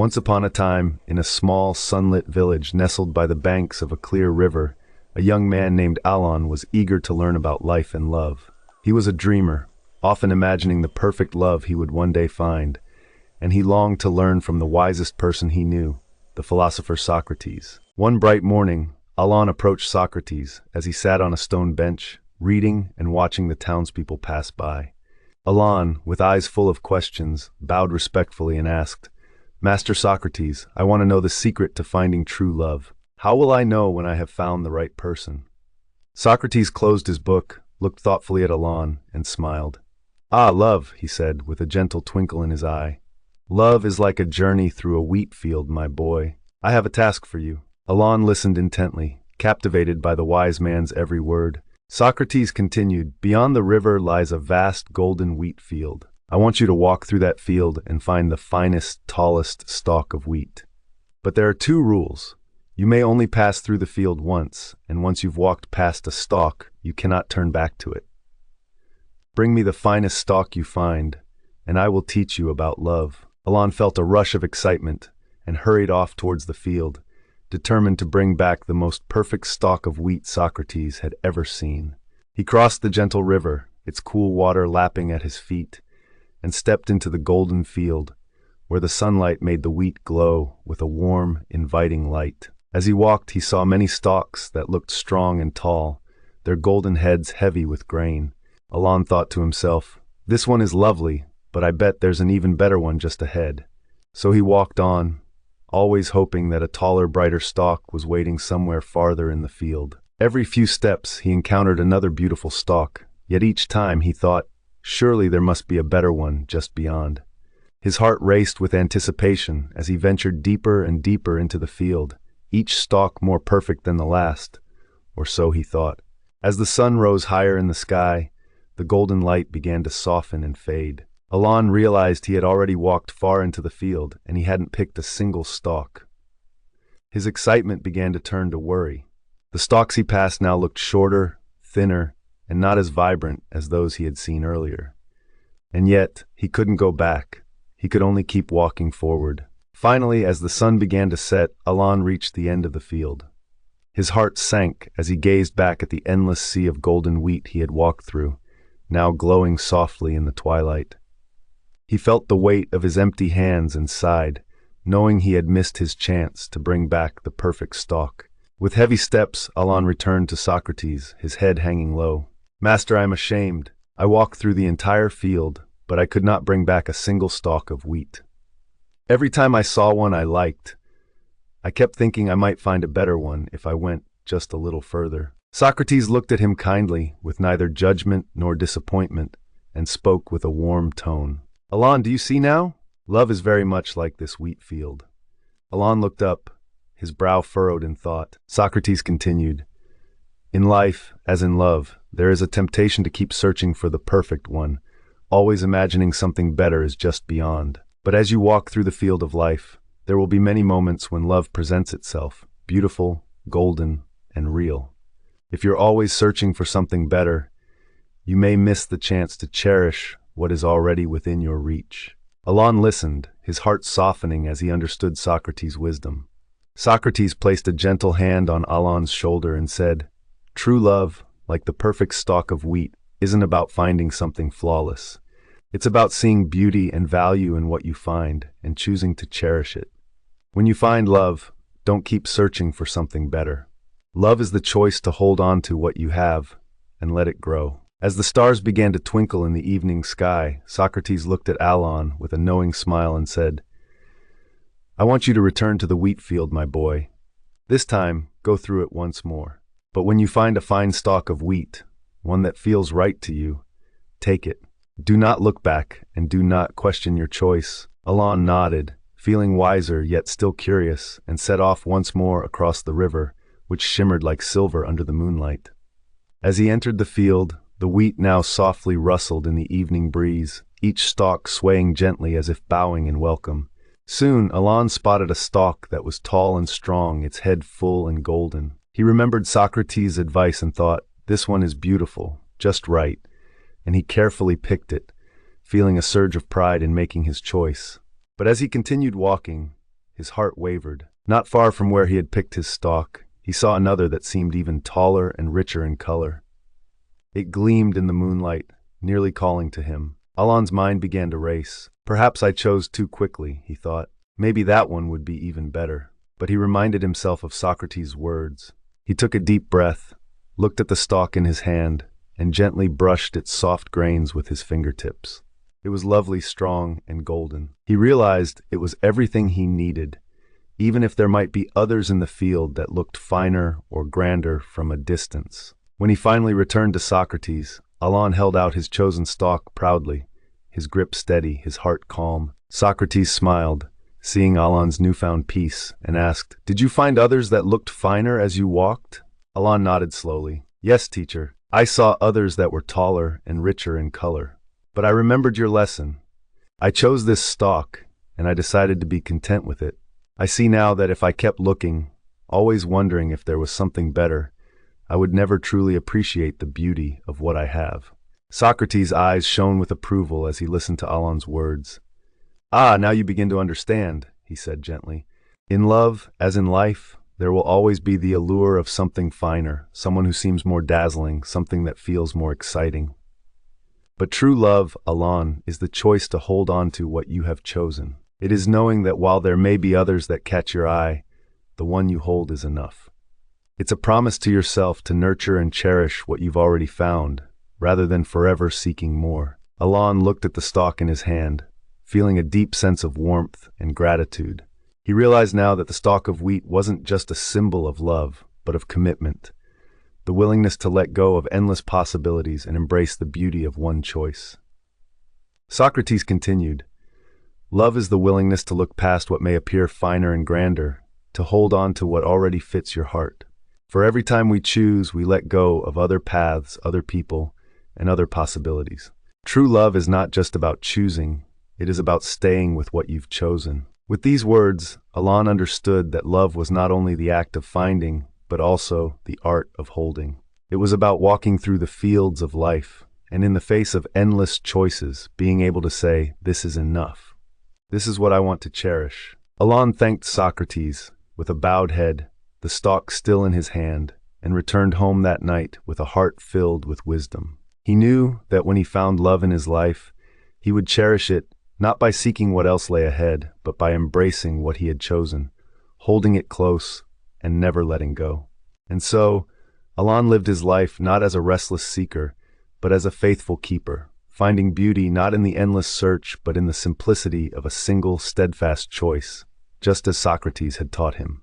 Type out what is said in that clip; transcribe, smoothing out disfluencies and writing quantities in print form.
Once upon a time, in a small, sunlit village nestled by the banks of a clear river, a young man named Alon was eager to learn about life and love. He was a dreamer, often imagining the perfect love he would one day find, and he longed to learn from the wisest person he knew, the philosopher Socrates. One bright morning, Alon approached Socrates as he sat on a stone bench, reading and watching the townspeople pass by. Alon, with eyes full of questions, bowed respectfully and asked, "Master Socrates, I want to know the secret to finding true love. How will I know when I have found the right person?" Socrates closed his book, looked thoughtfully at Alon, and smiled. "Ah, love," he said, with a gentle twinkle in his eye. "Love is like a journey through a wheat field, my boy. I have a task for you." Alon listened intently, captivated by the wise man's every word. Socrates continued, "Beyond the river lies a vast golden wheat field. I want you to walk through that field and find the finest, tallest stalk of wheat. But there are two rules. You may only pass through the field once, and once you've walked past a stalk, you cannot turn back to it. Bring me the finest stalk you find, and I will teach you about love." Alon felt a rush of excitement and hurried off towards the field, determined to bring back the most perfect stalk of wheat Socrates had ever seen. He crossed the gentle river, its cool water lapping at his feet, and stepped into the golden field, where the sunlight made the wheat glow with a warm, inviting light. As he walked, he saw many stalks that looked strong and tall, their golden heads heavy with grain. Alon thought to himself, "This one is lovely, but I bet there's an even better one just ahead." So he walked on, always hoping that a taller, brighter stalk was waiting somewhere farther in the field. Every few steps, he encountered another beautiful stalk, yet each time he thought, surely there must be a better one just beyond. His heart raced with anticipation as he ventured deeper and deeper into the field, each stalk more perfect than the last, or so he thought. As the sun rose higher in the sky, the golden light began to soften and fade. Alon realized he had already walked far into the field, and he hadn't picked a single stalk. His excitement began to turn to worry. The stalks he passed now looked shorter, thinner, and not as vibrant as those he had seen earlier. And yet, he couldn't go back. He could only keep walking forward. Finally, as the sun began to set, Alon reached the end of the field. His heart sank as he gazed back at the endless sea of golden wheat he had walked through, now glowing softly in the twilight. He felt the weight of his empty hands and sighed, knowing he had missed his chance to bring back the perfect stalk. With heavy steps, Alon returned to Socrates, his head hanging low. "Master, I am ashamed. I walked through the entire field, but I could not bring back a single stalk of wheat. Every time I saw one I liked, I kept thinking I might find a better one if I went just a little further." Socrates looked at him kindly, with neither judgment nor disappointment, and spoke with a warm tone. "Alon, do you see now? Love is very much like this wheat field." Alon looked up, his brow furrowed in thought. Socrates continued, "In life, as in love, there is a temptation to keep searching for the perfect one, always imagining something better is just beyond. But as you walk through the field of life, there will be many moments when love presents itself, beautiful, golden, and real. If you're always searching for something better, you may miss the chance to cherish what is already within your reach." Alon listened, his heart softening as he understood Socrates' wisdom. Socrates placed a gentle hand on Alon's shoulder and said, "True love, like the perfect stalk of wheat, isn't about finding something flawless. It's about seeing beauty and value in what you find and choosing to cherish it. When you find love, don't keep searching for something better. Love is the choice to hold on to what you have and let it grow." As the stars began to twinkle in the evening sky, Socrates looked at Alon with a knowing smile and said, "I want you to return to the wheat field, my boy. This time, go through it once more. But when you find a fine stalk of wheat, one that feels right to you, take it. Do not look back and do not question your choice." Alon nodded, feeling wiser yet still curious, and set off once more across the river, which shimmered like silver under the moonlight. As he entered the field, the wheat now softly rustled in the evening breeze, each stalk swaying gently as if bowing in welcome. Soon, Alon spotted a stalk that was tall and strong, its head full and golden. He remembered Socrates' advice and thought, "This one is beautiful, just right," and he carefully picked it, feeling a surge of pride in making his choice. But as he continued walking, his heart wavered. Not far from where he had picked his stalk, he saw another that seemed even taller and richer in color. It gleamed in the moonlight, nearly calling to him. Alon's mind began to race. Perhaps I chose too quickly, he thought. Maybe that one would be even better. But he reminded himself of Socrates' words. He took a deep breath, looked at the stalk in his hand, and gently brushed its soft grains with his fingertips. It was lovely, strong, and golden. He realized it was everything he needed, even if there might be others in the field that looked finer or grander from a distance. When he finally returned to Socrates, Alon held out his chosen stalk proudly, his grip steady, his heart calm. Socrates smiled, seeing Alon's newfound peace, and asked, "Did you find others that looked finer as you walked?" Alon nodded slowly. "Yes, teacher. I saw others that were taller and richer in color. But I remembered your lesson. I chose this stalk, and I decided to be content with it. I see now that if I kept looking, always wondering if there was something better, I would never truly appreciate the beauty of what I have." Socrates' eyes shone with approval as he listened to Alon's words. "Ah, now you begin to understand," he said gently. "In love, as in life, there will always be the allure of something finer, someone who seems more dazzling, something that feels more exciting. But true love, Alon, is the choice to hold on to what you have chosen. It is knowing that while there may be others that catch your eye, the one you hold is enough. It's a promise to yourself to nurture and cherish what you've already found, rather than forever seeking more." Alon looked at the stalk in his hand, feeling a deep sense of warmth and gratitude. He realized now that the stalk of wheat wasn't just a symbol of love, but of commitment, the willingness to let go of endless possibilities and embrace the beauty of one choice. Socrates continued, "Love is the willingness to look past what may appear finer and grander, to hold on to what already fits your heart. For every time we choose, we let go of other paths, other people, and other possibilities. True love is not just about choosing, it is about staying with what you've chosen." With these words, Alon understood that love was not only the act of finding, but also the art of holding. It was about walking through the fields of life, and in the face of endless choices, being able to say, "This is enough. This is what I want to cherish." Alon thanked Socrates, with a bowed head, the stalk still in his hand, and returned home that night with a heart filled with wisdom. He knew that when he found love in his life, he would cherish it not by seeking what else lay ahead, but by embracing what he had chosen, holding it close, and never letting go. And so, Alon lived his life not as a restless seeker, but as a faithful keeper, finding beauty not in the endless search, but in the simplicity of a single steadfast choice, just as Socrates had taught him.